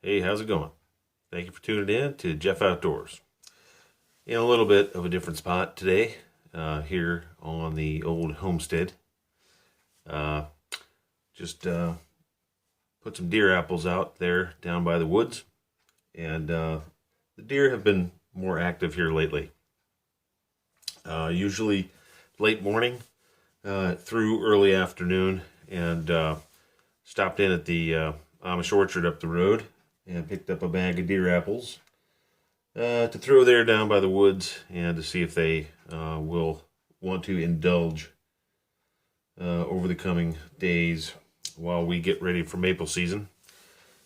Hey, how's it going? Thank you for tuning in to Jeff Outdoors. In a little bit of a different spot today, here on the old homestead. Uh, just put some deer apples out there down by the woods, and the deer have been more active here lately. Usually late morning through early afternoon, and stopped in at the Amish orchard up the road and picked up a bag of deer apples to throw there down by the woods and to see if they will want to indulge over the coming days while we get ready for maple season.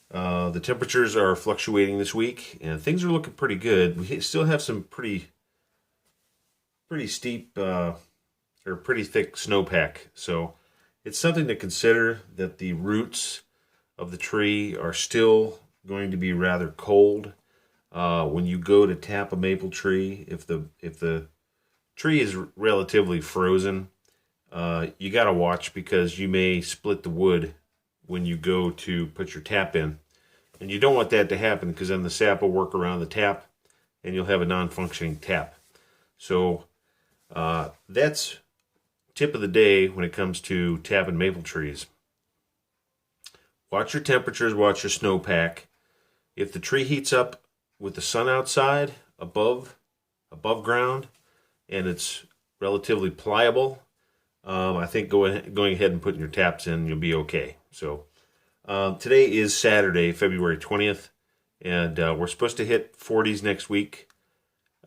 The temperatures are fluctuating this week and things are looking pretty good. We still have some pretty steep or pretty thick snowpack, so it's something to consider that the roots of the tree are still going to be rather cold. When you go to tap a maple tree, if the tree is relatively frozen, you got to watch because you may split the wood when you go to put your tap in. And you don't want that to happen because then the sap will work around the tap and you'll have a non-functioning tap. So that's tip of the day when it comes to tapping maple trees. Watch your temperatures, watch your snowpack. If the tree heats up with the sun outside above ground and it's relatively pliable, I think going ahead and putting your taps in, you'll be okay. So today is Saturday, February 20th, and we're supposed to hit 40s next week.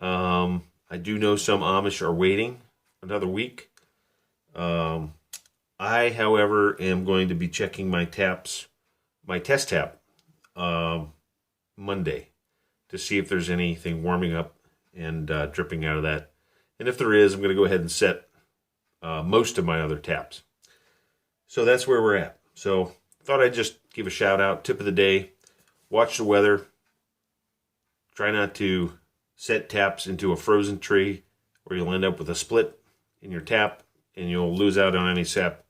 I do know some Amish are waiting another week. I, however, am going to be checking my taps, my test tap, Monday to see if there's anything warming up and dripping out of that. And if there is, I'm going to go ahead and set most of my other taps. So that's where we're at. So thought I'd just give a shout out. Tip of the day, watch the weather. Try not to set taps into a frozen tree or you'll end up with a split in your tap and you'll lose out on any sap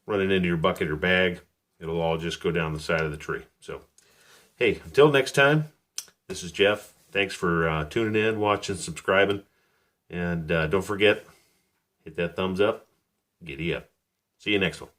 running into your bucket or bag. It'll all just go down the side of the tree. So, hey, until next time, this is Jeff. Thanks for tuning in, watching, subscribing. And don't forget, hit that thumbs up. Giddy up. See you next one.